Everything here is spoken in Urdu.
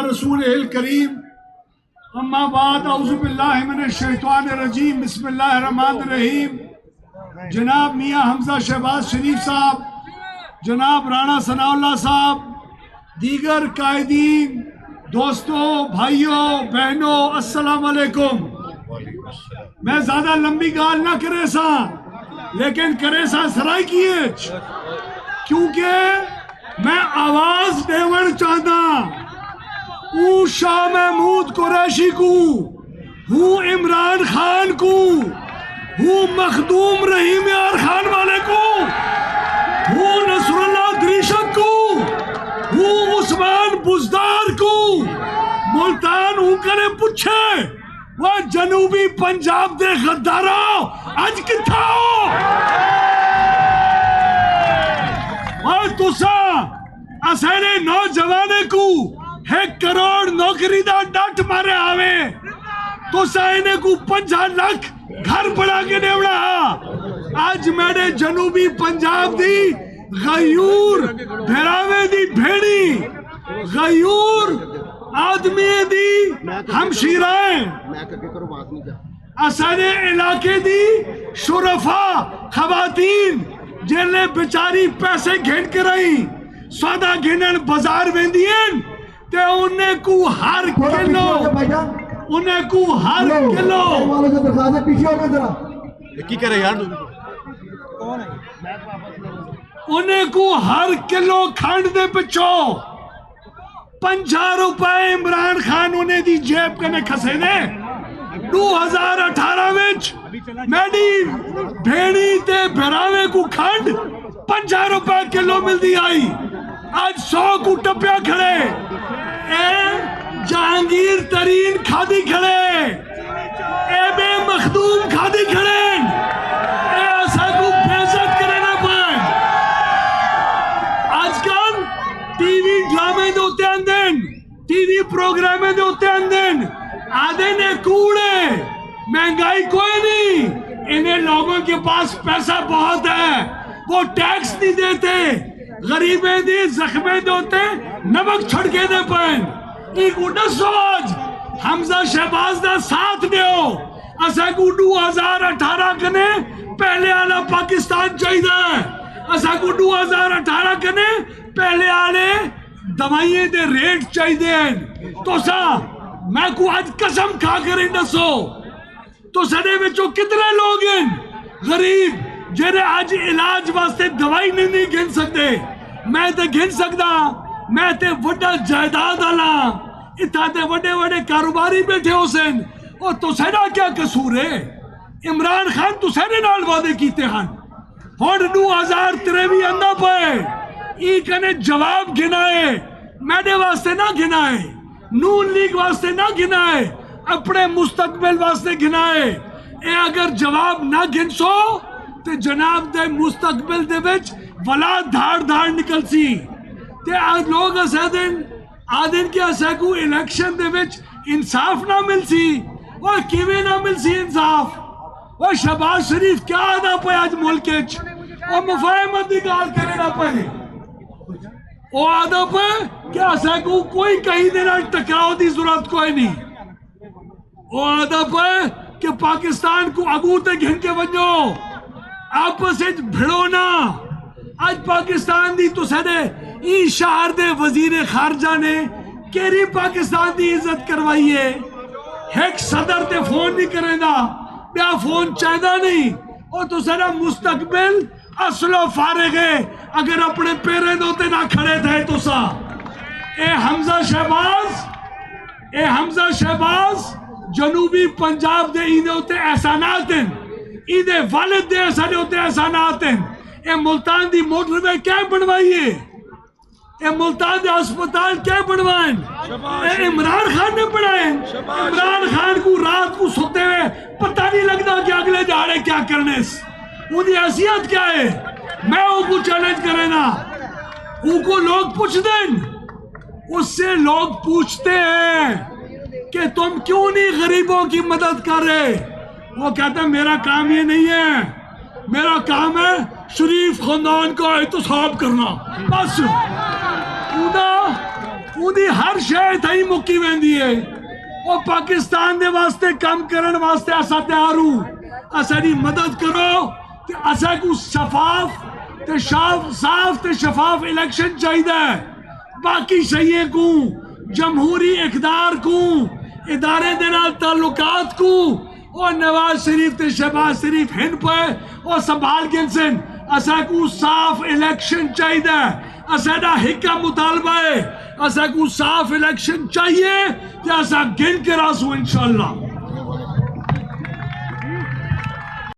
رسول الکریم اما بعد اعوذ باللہ من الشیطان الرجیم بسم اللہ الرحمن الرحیم. جناب میاں حمزہ شہباز شریف صاحب، جناب رانا ثناء اللہ صاحب، دیگر قائدین، دوستوں، بھائیوں، بہنوں، السلام علیکم. میں زیادہ لمبی گال نہ کرے سا لیکن کرے سا سرائی کیے کیونکہ میں آواز دیون چاہتا ہوں شاہ محمود قریشی کو، ہوں عمران خان کو، ہوں مخدوم رحیم یار خان والے کو، ہوں نصر اللہ دریشک کو، ہوں عثمان بزدار کو. ملتان ہوں کرے پوچھے وہ جنوبی پنجاب دے غدارو اج کتھا ہو؟ اور تسا اسانے نوجوانے کو 1 کروڑ نوکری دا ڈٹ مارے آوے، تسا انہیں کو 50 لاکھ گھر بڑھا کے دیوڑا. آج میرے جنوبی پنجاب دی غیور بھیراوے دی بھیڑی، غیور آدمی دی ہمشیرائیں، اسانے علاقے دی شرفا خواتین جنہیں بیچاری پیسے گھن کے رہی سودا گھنن بازار ویندین تے انہیں کو ہر کلو انہیں کو ہر کلو کھنڈ دے پچھو 50 روپے عمران خان انہیں دی جیب کنے کھسے دے. 2018 وچ میڈی بھیڑی تے بھراوے کو کھنڈ 50 روپے کلو مل دی آئی، آج 100 کو ٹپیا کھڑے. اے جہانگیر ترین کھادی کھڑے، اے بے مخدوم کھادی کھڑے، اے ایسا کو بیزت کرے نہ پائیں. آج کل ٹی وی ڈرامے دوتے اندن، ٹی وی پروگرامے دوتے اندن آدھے نے کوڑے، مہنگائی کوئی نہیں، انہیں لوگوں کے پاس پیسہ بہت ہے، وہ ٹیکس نہیں دیتے، غریبیں دی زخمیں دوتے نمک چھڑکے دے پائیں. ایک اڈا سوچ حمزہ شہباز دا ساتھ دیو، اسا کو 2018 کنے پہلے آلہ پاکستان چاہی دا، اسا کو 2018 کنے پہلے آلے دوائیں دے ریٹ چاہی دیں. تو سا میں کو آج قسم کھا کر اندسو تو سنے بچوں کتنے لوگ ہیں غریب جنہیں آج علاج واسطے دوائی نہیں گھن سکتے. میں تے گھن سکتا، میں تے وڈا جائیداد آلا، اتھا تے وڈے وڈے کاروباری بیٹھے ہو سن. اور تو سینا کیا قصور ہے؟ عمران خان تو سینے نال وعدے کیتے ہیں، ہون 2023 اندہ پائے ای کنے جواب گھنائے، میڈے واسطے نہ گھنائے، نون لیگ واسطے نہ گھنائے، اپنے مستقبل واسطے گھنائے. اے اگر جواب نہ گھن سو تے جناب دے مستقبل دے وچ ولا دھاڑ دھاڑ نکل سی. تے لوگ آدھن کے اسے کو الیکشن دے وچ انصاف نہ مل سی. وہ کیویں نہ مل سی انصاف؟ وہ شہباز شریف کیا آدھا پہ آج ملک اچ وہ مفاہمت دی گال کرے نہ پہ، وہ آدھا پہ کہ اسے کو کوئی کہیں دینا ٹکراؤ دی ضرورت کوئی نہیں. وہ آدھا پہ کہ پاکستان کو اگوتے گھن کے ونجو آپس اچ بھڑو نا. آج پاکستان دی تو سنے ای شہر دے وزیر خارجہ نے کیری پاکستان دی عزت کروائی ہے. ایک صدر تے فون نہیں کریں دا، بیا فون چاہدہ نہیں. اور تو سنا مستقبل اصل و فارغ ہے اگر اپنے پیرے دوتے نہ کھڑے تھے تو سا. اے حمزہ شہباز جنوبی پنجاب دے ایدے ہوتے احسانات ہیں، ایدے والد دے ایسانے ہوتے احسانات ہیں. اے ملتان دی موٹر میں کیا بنوائیے؟ اے ملتان دے ہسپتال کیا بنوائیں؟ اے عمران خان نے بنائیں. عمران خان کو رات کو سوتے ہوئے پتہ نہیں لگتا کہ اگلے جاڑے کیا کرنے سے، انہی حیثیت کیا ہے؟ میں ان کو چیلنج کرے نا، ان کو لوگ پوچھ دیں، اس سے لوگ پوچھتے ہیں کہ تم کیوں نہیں غریبوں کی مدد کر رہے؟ وہ کہتا ہے میرا کام یہ نہیں ہے، میرا کام ہے شریف خاندان کا احتساب کرنا. بس اُندی ہر شے تھئی مکی ویندی ہے اور پاکستان دے واسطے کام کرن واسطے اسا تیار ہوں اسا دی مدد کرو کہ اسا کو صاف تے شفاف الیکشن چاہیے باقی شیئے کو جمہوری اقدار کو ادارے دے نال تعلقات کو اور نواز شریف تے شہباز شریف ہن پہ اور سنبھال گنسن اسا کو صاف الیکشن چاہیے اسا دا ہکا مطالبہ ہے اسا کو صاف الیکشن چاہیے کہ اسا گن کے راسو انشاءاللہ